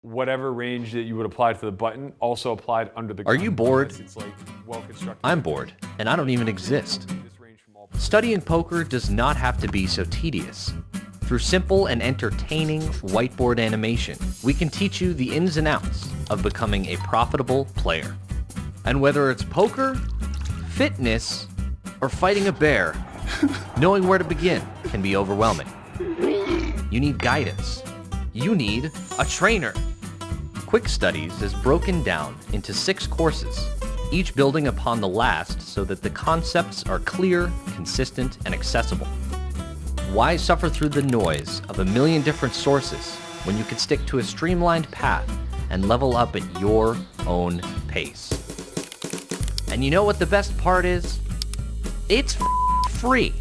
whatever range that you would apply to the button also applied under the gun. Are you bored? It's like well constructed. I'm bored, and I don't even exist. Studying poker does not have to be so tedious. Through simple and entertaining whiteboard animation, we can teach you the ins and outs of becoming a profitable player. And whether it's poker, fitness, or fighting a bear, knowing where to begin can be overwhelming. You need guidance. You need a trainer. Quick Studies is broken down into 6 courses, each building upon the last so that the concepts are clear, consistent, and accessible. Why suffer through the noise of a million different sources when you could stick to a streamlined path and level up at your own pace? And you know what the best part is? It's free.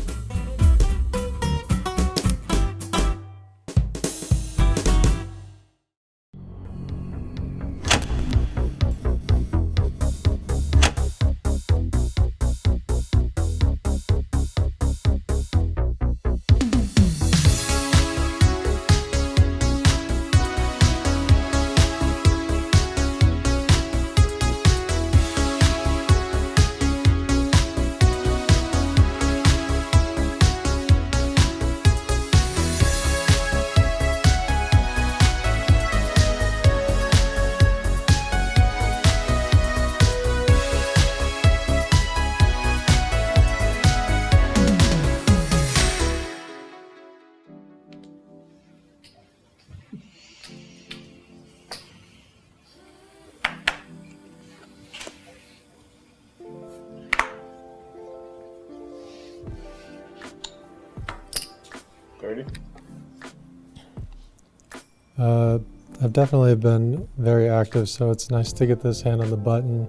I've definitely been very active, so it's nice to get this hand on the button.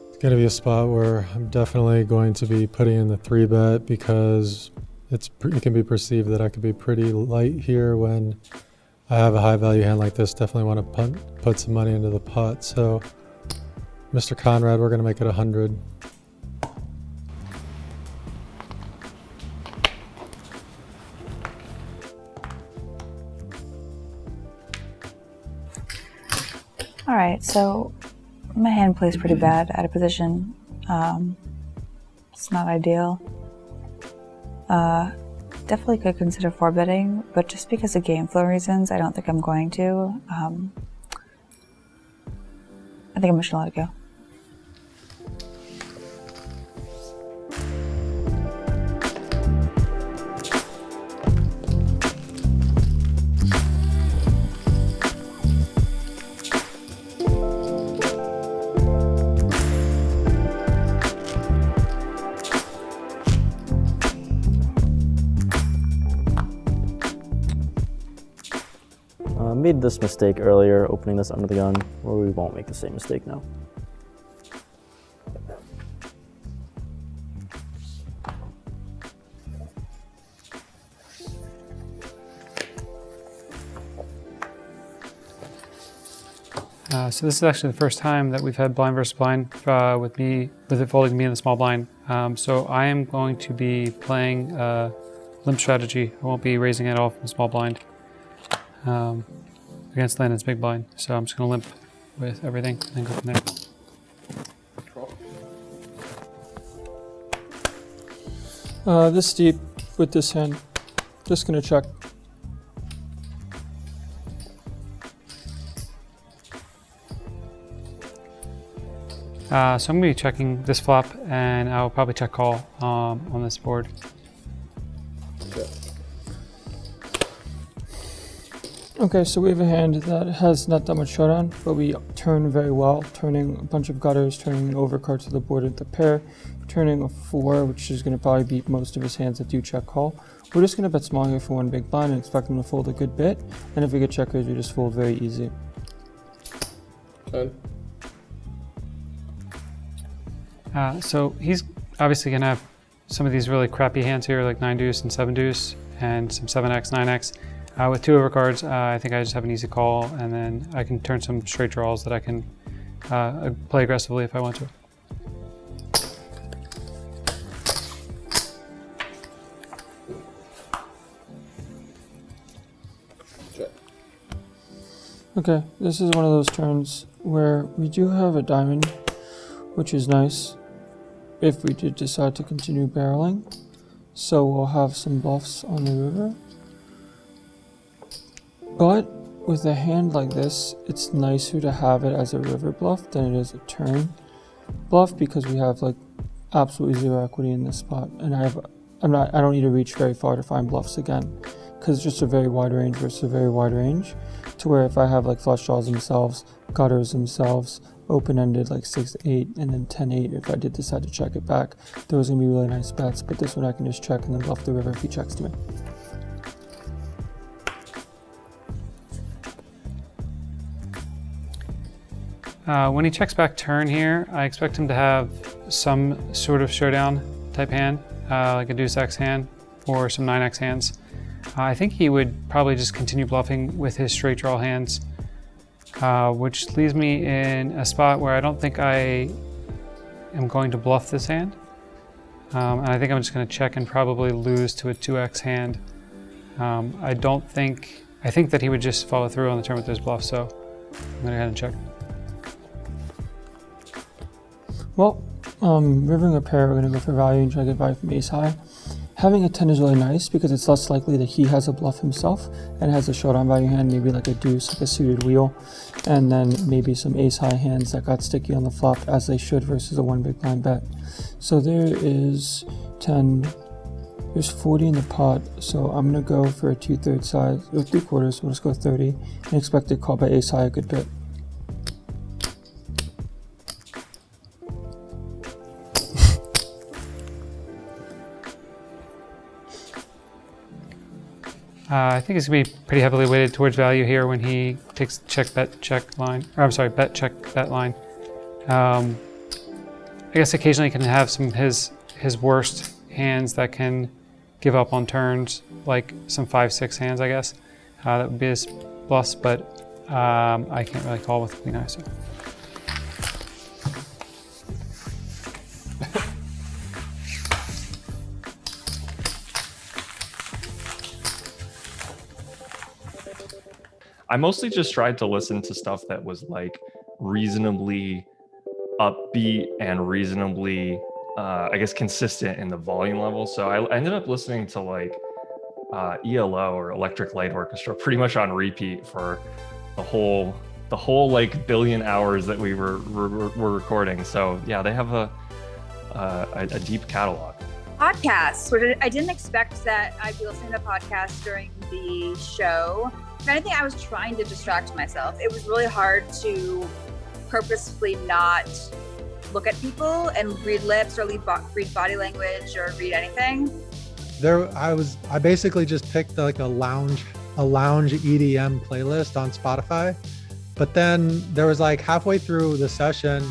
It's going to be a spot where I'm definitely going to be putting in the 3-bet because it can be perceived that I could be pretty light here when I have a high value hand like this. Definitely want to put some money into the pot. So, Mr. Conrad, we're going to make it 100. Alright, so my hand plays pretty bad out of position. It's not ideal. Definitely could consider 4-betting, but just because of game flow reasons, I don't think I'm going to. I think I'm just gonna let it go. Made this mistake earlier, opening this under the gun, where we won't make the same mistake now. So this is actually the first time that we've had blind versus blind with it folding me in the small blind. So I am going to be playing limp strategy. I won't be raising at all from the small blind. Against Landon's big blind, so I'm just going to limp with everything and go from there. This deep with this hand, just going to check. So I'm going to be checking this flop, and I'll probably check call on this board. Okay, so we have a hand that has not that much showdown, but we turn very well, turning a bunch of gutters, turning an overcard to the board at the pair, turning a 4, which is going to probably beat most of his hands that do check call. We're just going to bet small here for 1 big blind and expect him to fold a good bit, and if we get checkers, we just fold very easy. 10. So he's obviously going to have some of these really crappy hands here, like 9 deuce and 7 deuce, and some 7x, 9x. With 2 overcards, I think I just have an easy call, and then I can turn some straight draws that I can play aggressively if I want to. Okay, this is one of those turns where we do have a diamond, which is nice if we did decide to continue barreling. So we'll have some bluffs on the river. But with a hand like this, it's nicer to have it as a river bluff than it is a turn bluff, because we have like absolutely zero equity in this spot, and I don't need to reach very far to find bluffs again, because it's just a very wide range versus a very wide range, to where if I have like flush draws themselves, gutters themselves, open-ended like 6-8 and then 10-8, if I did decide to check it back, those are gonna be really nice bets. But this one I can just check and then bluff the river if he checks to me. When he checks back turn here, I expect him to have some sort of showdown type hand, like a deuce X hand or some 9X hands. I think he would probably just continue bluffing with his straight draw hands, which leaves me in a spot where I don't think I am going to bluff this hand. And I think I'm just going to check and probably lose to a 2X hand. I think that he would just follow through on the turn with his bluff, so I'm going to go ahead and check. Well, rivering a pair, we're going to go for value and try to get value from ace high. Having a 10 is really nice because it's less likely that he has a bluff himself and has a showdown value hand, maybe like a deuce, like a suited wheel, and then maybe some ace high hands that got sticky on the flop, as they should, versus a one big blind bet. So there is 10, there's 40 in the pot, so I'm going to go for a 2/3 size, or 3/4, so we'll just go 30, and expect to call by ace high a good bit. I think it's gonna be pretty heavily weighted towards value here when he takes check bet check line, or I'm sorry, bet check bet line. I guess occasionally he can have some of his worst hands that can give up on turns, like some 5-6 hands, I guess. That would be his bluffs, but I can't really call with queen eye. So. I mostly just tried to listen to stuff that was like reasonably upbeat and reasonably, I guess, consistent in the volume level. So I ended up listening to like ELO, or Electric Light Orchestra, pretty much on repeat for the whole like billion hours that we were recording. So yeah, they have a deep catalog. Podcasts, which I didn't expect that I'd be listening to podcasts during the show. If anything, I was trying to distract myself. It was really hard to purposefully not look at people and read lips or read body language or read anything. I basically just picked like a lounge EDM playlist on Spotify. But then there was like halfway through the session,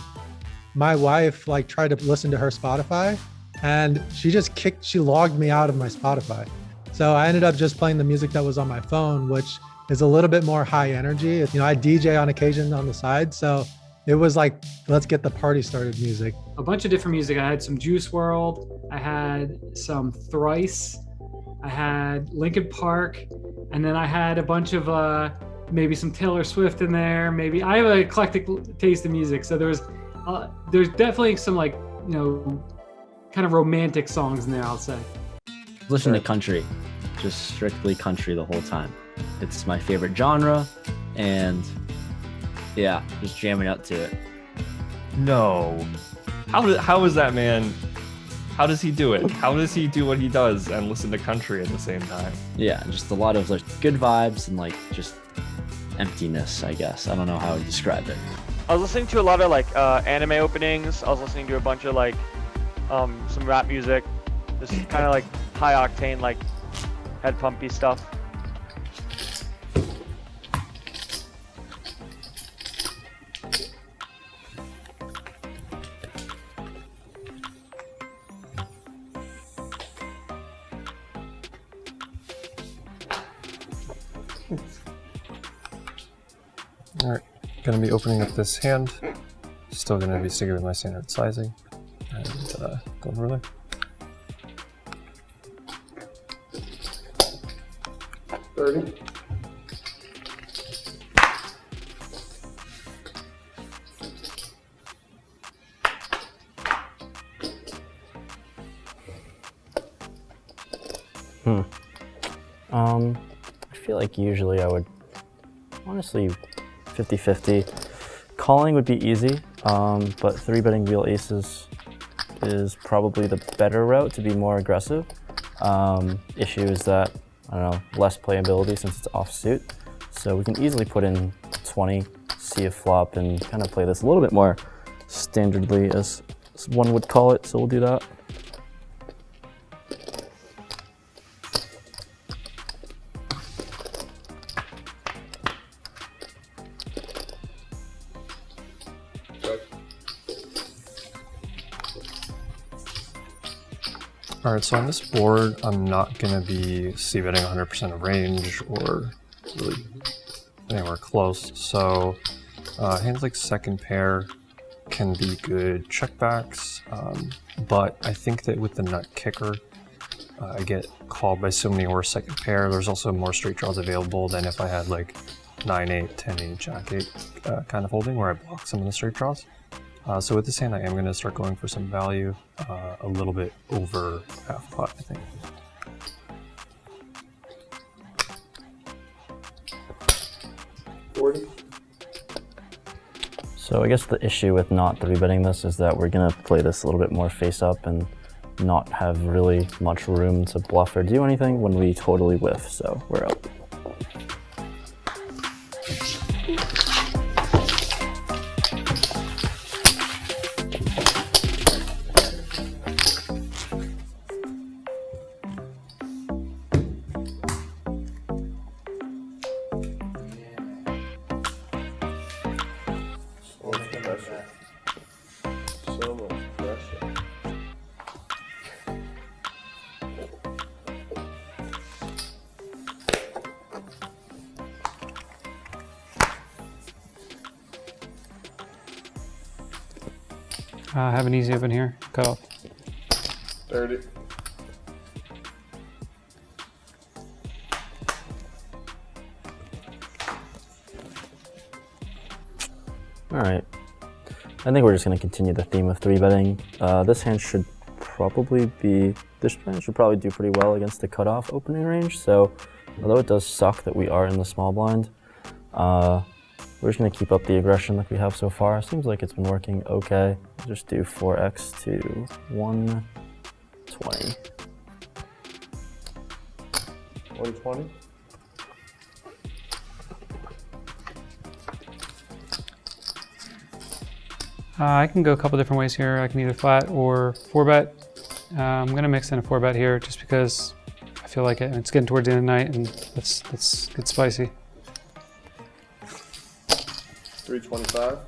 my wife like tried to listen to her Spotify, and she logged me out of my Spotify. So I ended up just playing the music that was on my phone, which is a little bit more high energy. You know, I DJ on occasion on the side. So it was like, let's get the party started music. A bunch of different music. I had some Juice WRLD. I had some Thrice. I had Linkin Park. And then I had a bunch of maybe some Taylor Swift in there. Maybe I have an eclectic taste in music. So there's definitely some like, you know, kind of romantic songs in there, I'll say. Listen to country, just strictly country the whole time. It's my favorite genre, and yeah, just jamming out to it. No, how is that man? How does he do it? How does he do what he does and listen to country at the same time? Yeah, just a lot of like good vibes and like just emptiness, I guess. I don't know how to describe it. I was listening to a lot of like anime openings. I was listening to a bunch of like some rap music. This is kind of like high octane, like head pumpy stuff. All right, gonna be opening up this hand. Still gonna be sticking with my standard sizing and going over there. I feel like usually I would, honestly, 50-50. Calling would be easy, but 3-betting wheel aces is probably the better route to be more aggressive. Issue is that, I don't know, less playability since it's offsuit. So we can easily put in 20, see a flop, and kind of play this a little bit more standardly, as one would call it, so we'll do that. All right, so on this board, I'm not gonna be c-betting 100% of range or really anywhere close. So hands like second pair can be good checkbacks, but I think that with the nut kicker, I get called by so many worse second pair. There's also more straight draws available than if I had like 9-8, 10-8, Jack-8 kind of holding where I block some of the straight draws. So with this hand, I am going to start going for some value, a little bit over half pot, I think. So I guess the issue with not 3-betting this is that we're going to play this a little bit more face up and not have really much room to bluff or do anything when we totally whiff, so we're out. I have an easy open here. Cut off. 30. All right. I think we're just going to continue the theme of 3-betting. This hand should probably do pretty well against the cutoff opening range. So although it does suck that we are in the small blind, we're just going to keep up the aggression like we have so far. Seems like it's been working okay. I'll just do 4x to 120. 120? I can go a couple different ways here. I can either flat or 4-bet. I'm going to mix in a 4-bet here just because I feel like it's getting towards the end of the night and let's get spicy. 325.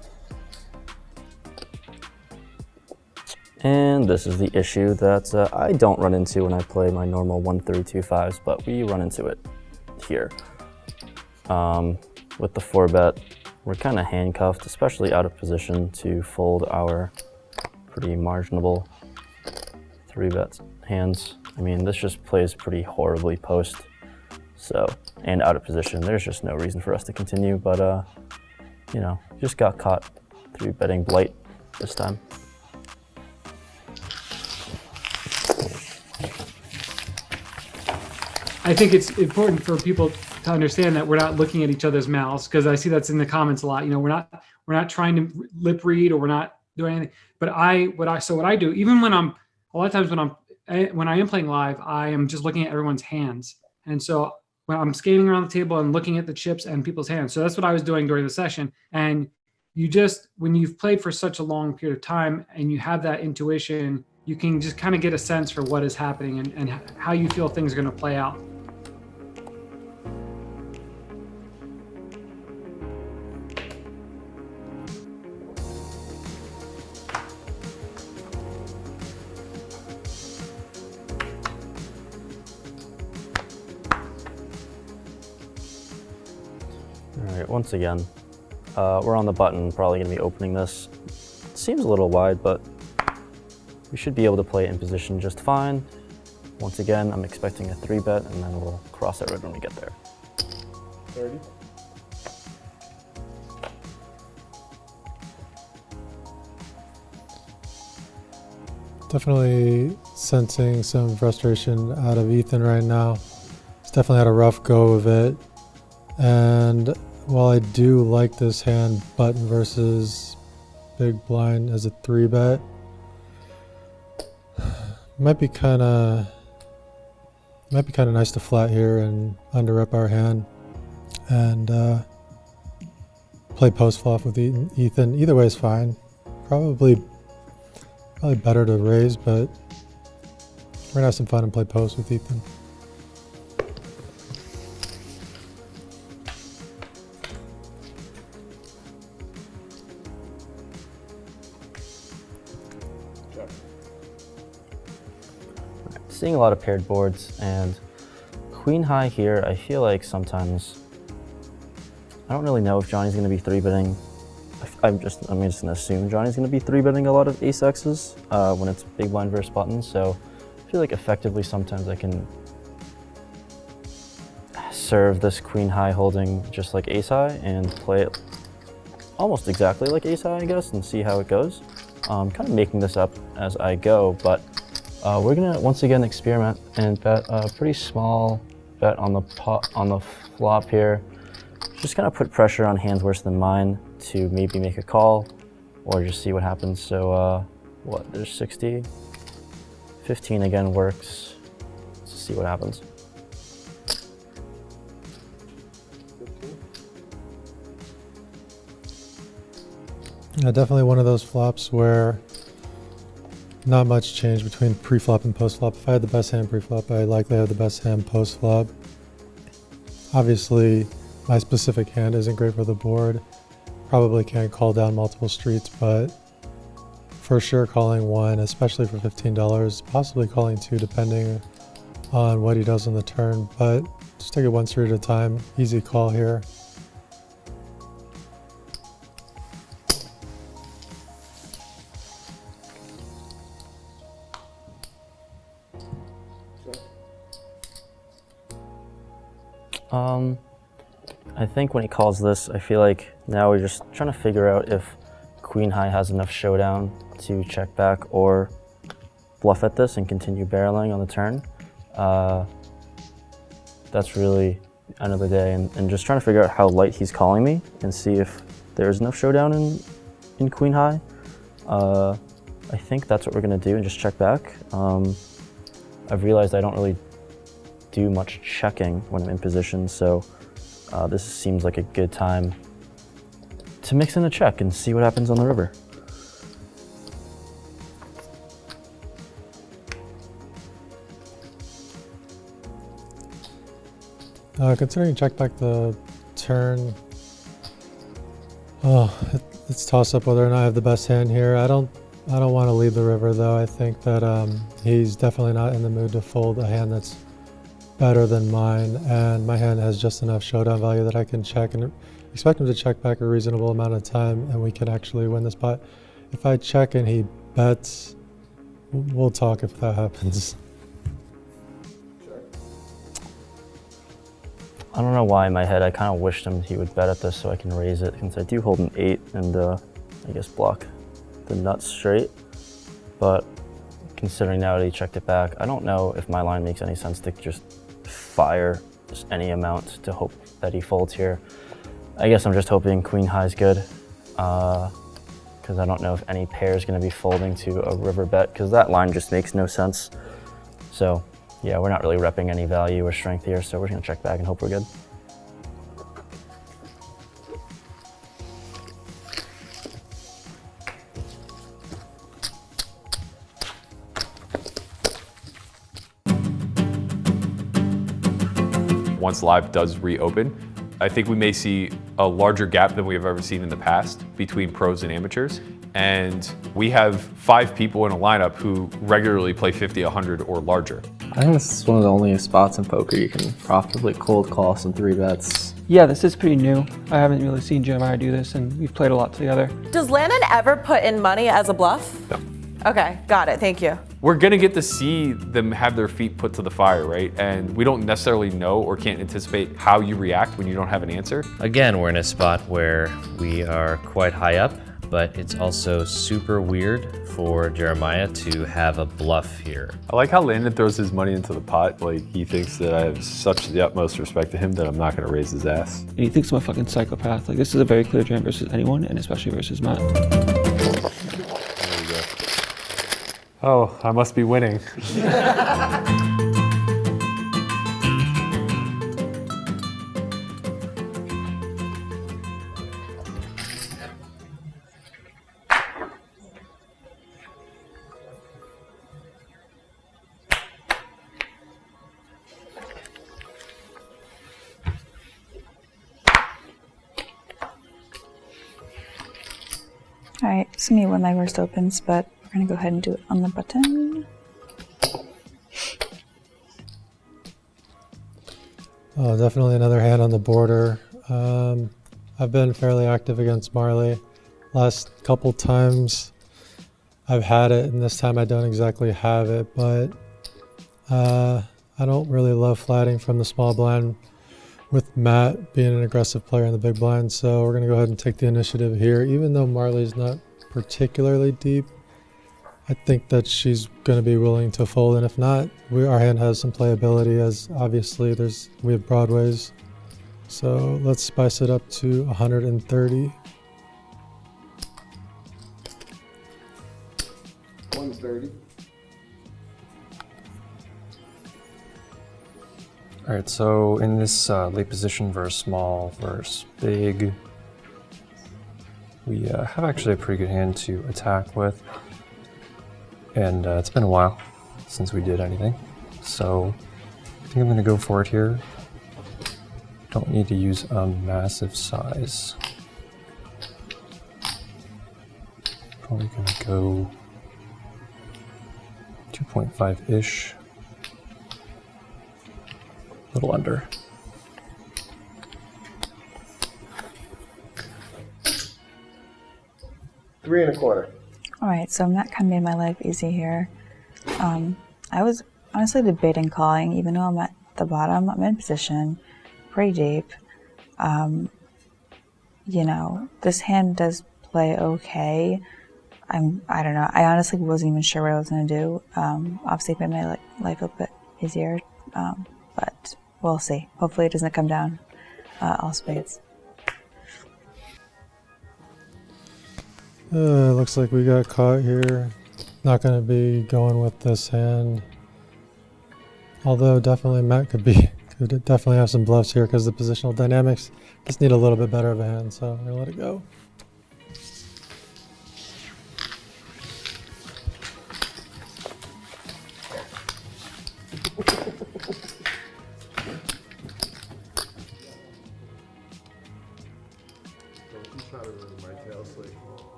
And this is the issue that I don't run into when I play my normal 1-3-2-5s, but we run into it here. With the 4-bet, we're kind of handcuffed, especially out of position, to fold our pretty marginable 3-bet hands. I mean, this just plays pretty horribly post, so, and out of position. There's just no reason for us to continue, but you know, just got caught 3-betting blight this time. I think it's important for people to understand that we're not looking at each other's mouths, because I see that's in the comments a lot. You know, we're not trying to lip read, or we're not doing anything. But what I do, even when a lot of times when I am playing live, I am just looking at everyone's hands. And so when I'm skating around the table and looking at the chips and people's hands. So that's what I was doing during the session. And when you've played for such a long period of time and you have that intuition, you can just kind of get a sense for what is happening and how you feel things are going to play out. All right, once again, we're on the button, probably gonna be opening this. It seems a little wide, but we should be able to play it in position just fine. Once again, I'm expecting a 3-bet, and then we'll cross that road when we get there. 30. Definitely sensing some frustration out of Ethan right now. He's definitely had a rough go of it. And while I do like this hand, button versus big blind as a 3-bet, might be kind of nice to flat here and under rep our hand and play post flop with Ethan. Either way is fine. Probably better to raise, but we're gonna have some fun and play post with Ethan. Seeing a lot of paired boards, and queen high here, I feel like sometimes, I don't really know if Johnny's going to be 3-betting. I'm just going to assume Johnny's going to be 3-betting a lot of ace X's when it's big blind versus button, so I feel like effectively sometimes I can serve this queen high holding just like ace high and play it almost exactly like ace high, I guess, and see how it goes. Kind of making this up as I go, but we're gonna once again experiment and bet a pretty small bet on the flop here. Just kind of put pressure on hands worse than mine to maybe make a call or just see what happens. So what? There's 60. 15 again works. Let's see what happens. Yeah, definitely one of those flops where not much change between pre-flop and post-flop. If I had the best hand pre-flop, I likely have the best hand post-flop. Obviously, my specific hand isn't great for the board. Probably can't call down multiple streets, but for sure calling one, especially for $15, possibly calling two depending on what he does on the turn, but just take it one street at a time. Easy call here. I think when he calls this, I feel like now we're just trying to figure out if queen high has enough showdown to check back or bluff at this and continue barreling on the turn. That's really the end of the day, and just trying to figure out how light he's calling me and see if there's enough showdown in queen high. I think that's what we're gonna do and just check back. I've realized I don't really do much checking when I'm in position, so this seems like a good time to mix in a check and see what happens on the river. Considering check back the turn, it's toss up whether or not I have the best hand here. I don't want to lead the river though. I think that he's definitely not in the mood to fold a hand that's better than mine, and my hand has just enough showdown value that I can check and expect him to check back a reasonable amount of time, and we can actually win this pot. If I check and he bets, we'll talk if that happens. I don't know why in my head I kind of wished he would bet at this so I can raise it, since I do hold an 8 and I guess block the nuts straight. But considering now that he checked it back, I don't know if my line makes any sense to just fire just any amount to hope that he folds here. I guess I'm just hoping queen high is good, because I don't know if any pair is going to be folding to a river bet, because that line just makes no sense. So yeah, we're not really repping any value or strength here, so we're just going to check back and hope we're good. Once live does reopen, I think we may see a larger gap than we have ever seen in the past between pros and amateurs. And we have 5 people in a lineup who regularly play 50, 100 or larger. I think this is one of the only spots in poker you can profitably cold call some 3-bets. Yeah, this is pretty new. I haven't really seen Jeremiah do this, and we've played a lot together. Does Landon ever put in money as a bluff? No. Okay, got it, thank you. We're gonna get to see them have their feet put to the fire, right? And we don't necessarily know or can't anticipate how you react when you don't have an answer. Again, we're in a spot where we are quite high up, but it's also super weird for Jeremiah to have a bluff here. I like how Landon throws his money into the pot. Like, he thinks that I have such the utmost respect to him that I'm not going to raise his ass. And he thinks I'm a fucking psychopath. Like, this is a very clear jam versus anyone, and especially versus Matt. Oh, I must be winning. Alright, this is gonna be one of my worst opens, but we're gonna go ahead and do it on the button. Oh, definitely another hand on the border. I've been fairly active against Marley. Last couple times I've had it, and this time I don't exactly have it, but I don't really love flatting from the small blind with Matt being an aggressive player in the big blind, so we're going to go ahead and take the initiative here. Even though Marley's not particularly deep, I think that she's going to be willing to fold, and if not, our hand has some playability, as obviously we have broadways. So let's spice it up to 130. 130. All right, so in this late position versus small versus big, we have actually a pretty good hand to attack with. And it's been a while since we did anything. So I think I'm gonna go for it here. Don't need to use a massive size. Probably gonna go 2.5-ish. A little under. Three and a quarter. Alright, so Matt kind of made my life easy here. I was honestly debating calling, even though I'm at the bottom. I'm in position, pretty deep. You know, this hand does play okay. I don't know. I honestly wasn't even sure what I was going to do. Obviously, it made my life a bit easier, but we'll see. Hopefully, it doesn't come down all spades. Looks like we got caught here. Not going to be going with this hand. Although definitely Matt could definitely have some bluffs here because the positional dynamics just need a little bit better of a hand. So I'm going to let it go.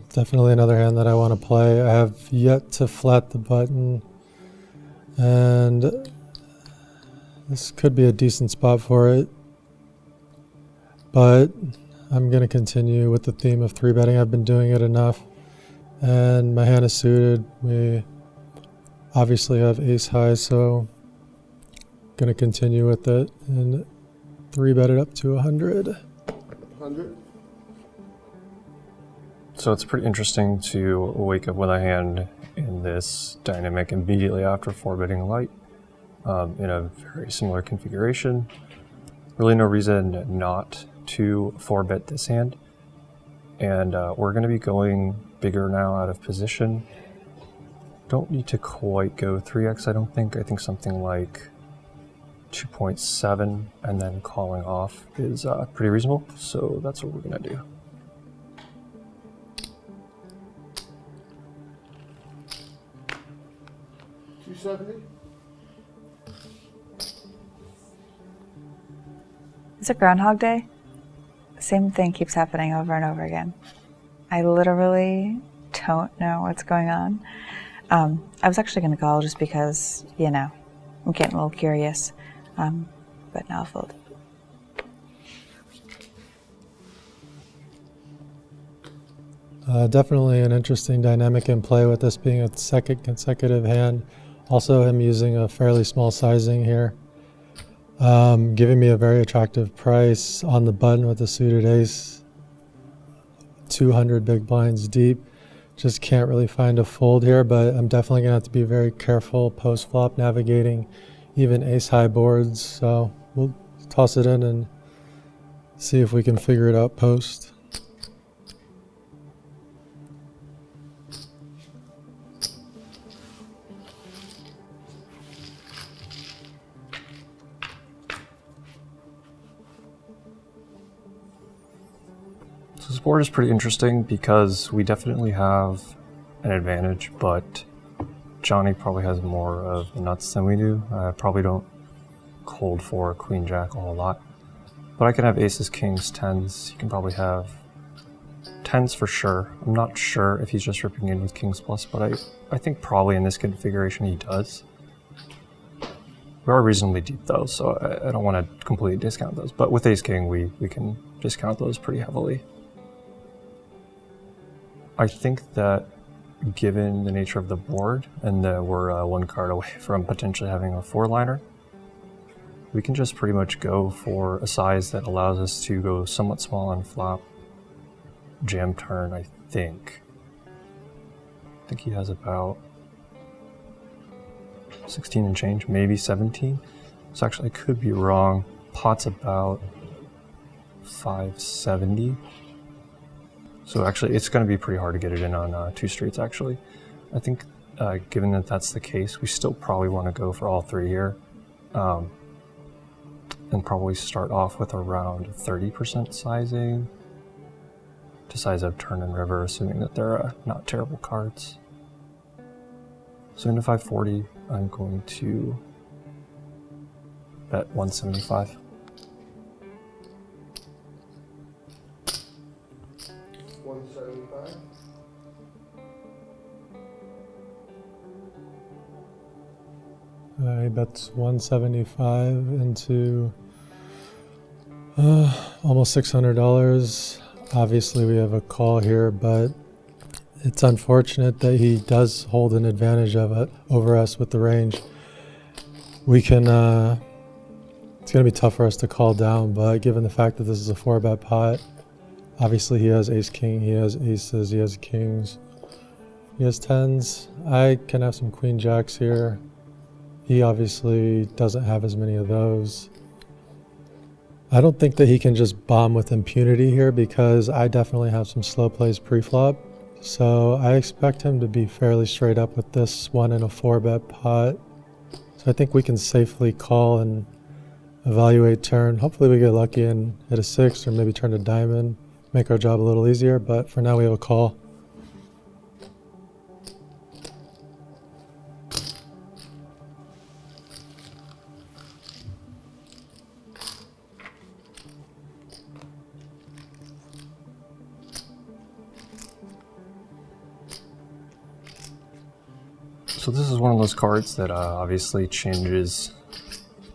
Definitely another hand that I want to play. I have yet to flat the button, and this could be a decent spot for it, but I'm going to continue with the theme of 3-betting. I've been doing it enough, and my hand is suited. We obviously have ace high, so going to continue with it and 3-bet it up to 100. 100. So it's pretty interesting to wake up with a hand in this dynamic immediately after 4-betting light in a very similar configuration. Really no reason not to 4-bet this hand. And we're going to be going bigger now out of position. Don't need to quite go 3x, I don't think. I think something like 2.7 and then calling off is pretty reasonable. So that's what we're going to do. Is it Groundhog Day? The same thing keeps happening over and over again. I literally don't know what's going on. I was actually going to call just because, you know, I'm getting a little curious. But now I'll fold. Definitely an interesting dynamic in play with this being a second consecutive hand. Also him using a fairly small sizing here. Giving me a very attractive price on the button with the suited ace. 200 big blinds deep. Just can't really find a fold here, but I'm definitely going to have to be very careful post-flop navigating even ace-high boards. So we'll toss it in and see if we can figure it out post. So this board is pretty interesting because we definitely have an advantage, but Johnny probably has more of the nuts than we do. I probably don't cold for queen jack a whole lot, but I can have aces, kings, tens. You can probably have tens for sure. I'm not sure if he's just ripping in with kings plus, but I think probably in this configuration he does. We are reasonably deep though, so I don't want to completely discount those, but with ace king we can discount those pretty heavily. I think that given the nature of the board and that we're one card away from potentially having a four-liner, we can just pretty much go for a size that allows us to go somewhat small on flop, jam turn, I think. I think he has about 16 and change, maybe 17. So actually I could be wrong. Pot's about 570. So actually, it's going to be pretty hard to get it in on two streets, actually. I think, given that that's the case, we still probably want to go for all three here. And probably start off with around 30% sizing to size up turn and river, assuming that they're not terrible cards. So into 540, I'm going to bet 175. He bets 175 into almost $600. Obviously we have a call here, but it's unfortunate that he does hold an advantage of it over us with the range. We can, it's going to be tough for us to call down, but given the fact that this is a 4-bet pot, obviously he has ace-king, he has aces, he has kings, he has tens. I can have some queen jacks here. He obviously doesn't have as many of those. I don't think that he can just bomb with impunity here because I definitely have some slow plays pre-flop. So I expect him to be fairly straight up with this one in a 4-bet pot. So I think we can safely call and evaluate turn. Hopefully we get lucky and hit a 6 or maybe turn a diamond, make our job a little easier, but for now we have a call. So this is one of those cards that obviously changes,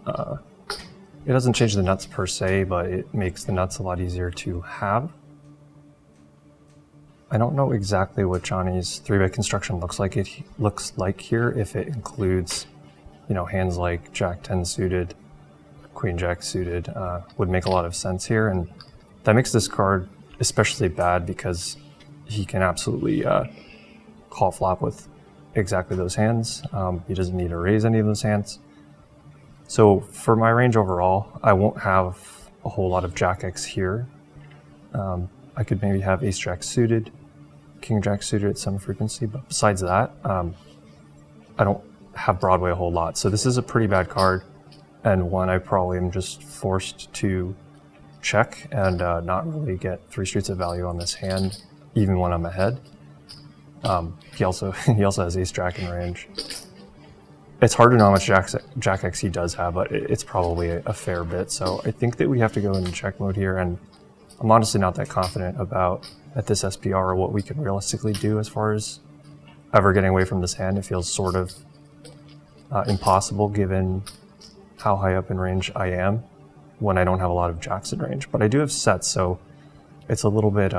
it doesn't change the nuts per se, but it makes the nuts a lot easier to have. I don't know exactly what Johnny's 3-bet construction looks like here, if it includes, you know, hands like Jack 10 suited, Queen Jack suited, would make a lot of sense here, and that makes this card especially bad because he can absolutely call flop with exactly those hands. He doesn't need to raise any of those hands. So for my range overall, I won't have a whole lot of Jack X here. I could maybe have Ace Jack suited, King Jack suited at some frequency, but besides that, I don't have Broadway a whole lot. So this is a pretty bad card, and one I probably am just forced to check and not really get 3 streets of value on this hand, even when I'm ahead. He also has Ace Jack in range. It's hard to know how much Jack X he does have, but it's probably a fair bit. So I think that we have to go into check mode here, and I'm honestly not that confident about at this SPR what we can realistically do as far as ever getting away from this hand. It feels sort of impossible given how high up in range I am when I don't have a lot of jacks in range. But I do have sets, so it's a little bit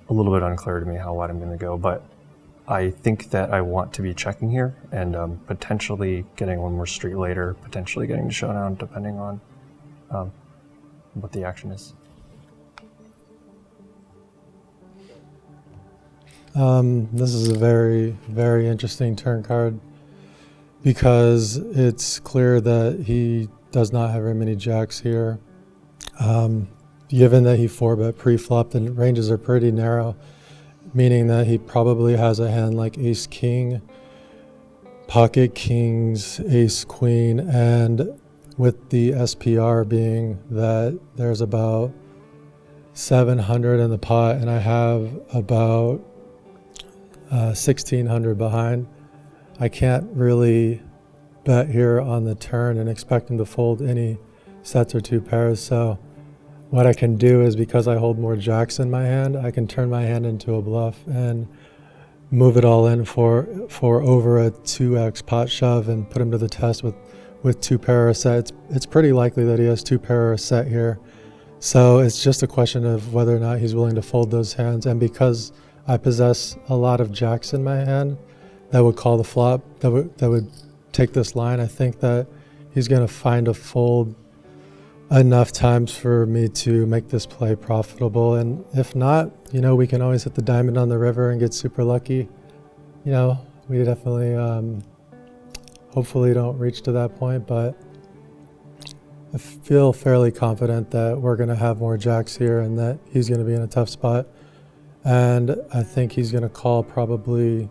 a little bit unclear to me how wide I'm going to go, but I think that I want to be checking here and potentially getting one more street later, potentially getting to showdown, depending on what the action is. This is a very, very interesting turn card because it's clear that he does not have very many jacks here. Given that he 4-bet pre-flop, the ranges are pretty narrow, meaning that he probably has a hand like ace king, pocket kings, ace queen, and with the SPR being that there's about 700 in the pot and I have about 1600 behind, I can't really bet here on the turn and expect him to fold any sets or 2 pairs. So what I can do is, because I hold more jacks in my hand, I can turn my hand into a bluff and move it all in for over a 2x pot shove and put him to the test with 2 pair or set. It's pretty likely that he has 2 pair or set here. So it's just a question of whether or not he's willing to fold those hands. And because I possess a lot of jacks in my hand that would call the flop, that would take this line, I think that he's going to find a fold enough times for me to make this play profitable. And if not, you know, we can always hit the diamond on the river and get super lucky. You know, we definitely hopefully don't reach to that point, but I feel fairly confident that we're going to have more jacks here and that he's going to be in a tough spot. And I think he's going to call probably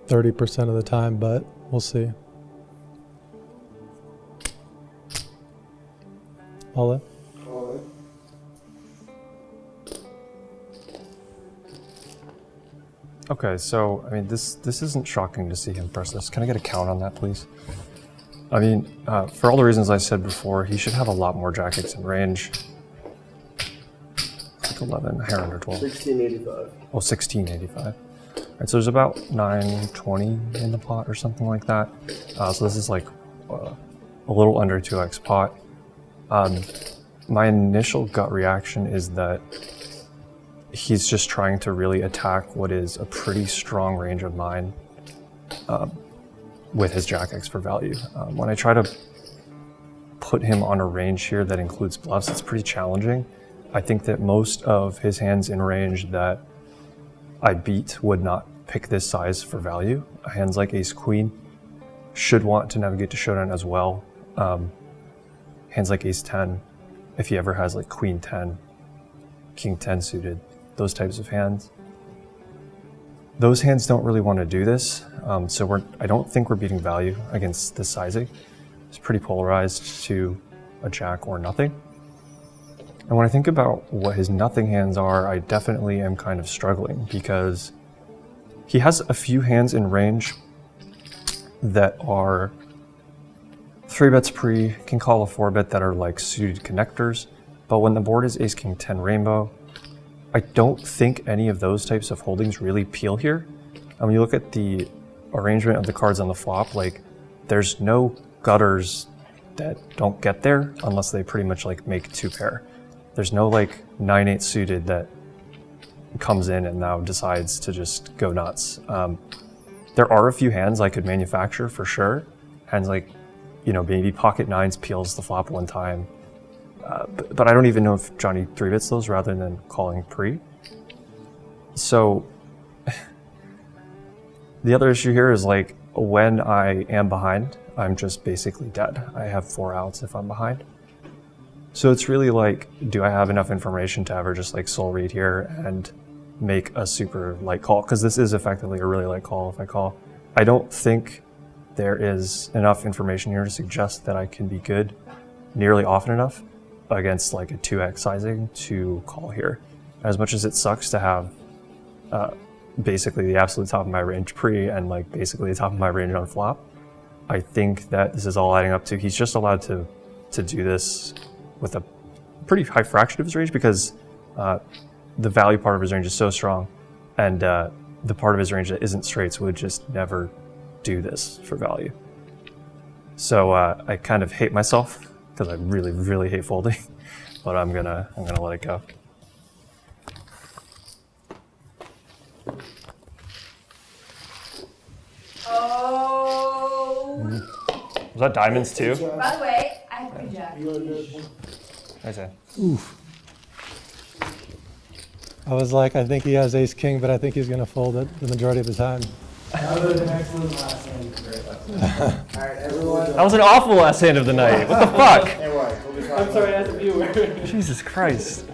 30% of the time, but we'll see. All in? All in. Okay, so I mean, this isn't shocking to see him press this. Can I get a count on that, please? I mean, for all the reasons I said before, he should have a lot more jack X in range. Like 11, a hair under 12. 1685. Oh, 1685. All right, so there's about 920 in the pot or something like that. So this is like a little under 2x pot. My initial gut reaction is that he's just trying to really attack what is a pretty strong range of mine with his jack X for value. When I try to put him on a range here that includes bluffs, it's pretty challenging. I think that most of his hands in range that I beat would not pick this size for value. Hands like ace queen should want to navigate to showdown as well. Hands like ace 10, if he ever has like queen 10, king 10 suited, those types of hands. Those hands don't really want to do this, so I don't think we're beating value against this sizing. It's pretty polarized to a jack or nothing. And when I think about what his nothing hands are, I definitely am kind of struggling because he has a few hands in range that are 3-bets pre, can call a 4-bet that are like suited connectors, but when the board is ace king 10 rainbow, I don't think any of those types of holdings really peel here. When you look at the arrangement of the cards on the flop, like there's no gutters that don't get there unless they pretty much like make 2 pair. There's no like 9-8 suited that comes in and now decides to just go nuts. There are a few hands I could manufacture for sure. Hands like, you know, maybe pocket 9s peels the flop one time. But I don't even know if Johnny 3-bets those rather than calling pre. So the other issue here is like when I am behind, I'm just basically dead. I have 4 outs if I'm behind. So it's really like, do I have enough information to ever just like soul read here and make a super light call? Because this is effectively a really light call if I call. I don't think there is enough information here to suggest that I can be good nearly often enough against like a 2x sizing to call here. As much as it sucks to have basically the absolute top of my range pre and like basically the top of my range on flop, I think that this is all adding up to he's just allowed to do this with a pretty high fraction of his range because the value part of his range is so strong and the part of his range that isn't straights would just never do this for value. So I kind of hate myself because I really, really hate folding, but I'm gonna let it go. Oh. Was that diamonds too? By the way, I have a jack. I say. Oof. I was like, I think he has ace king, but I think he's going to fold it the majority of the time. That was an excellent last hand. Alright, everyone. That was an awful last hand of the night. What the fuck? Hey, what? I'm sorry, as a viewer. Jesus Christ.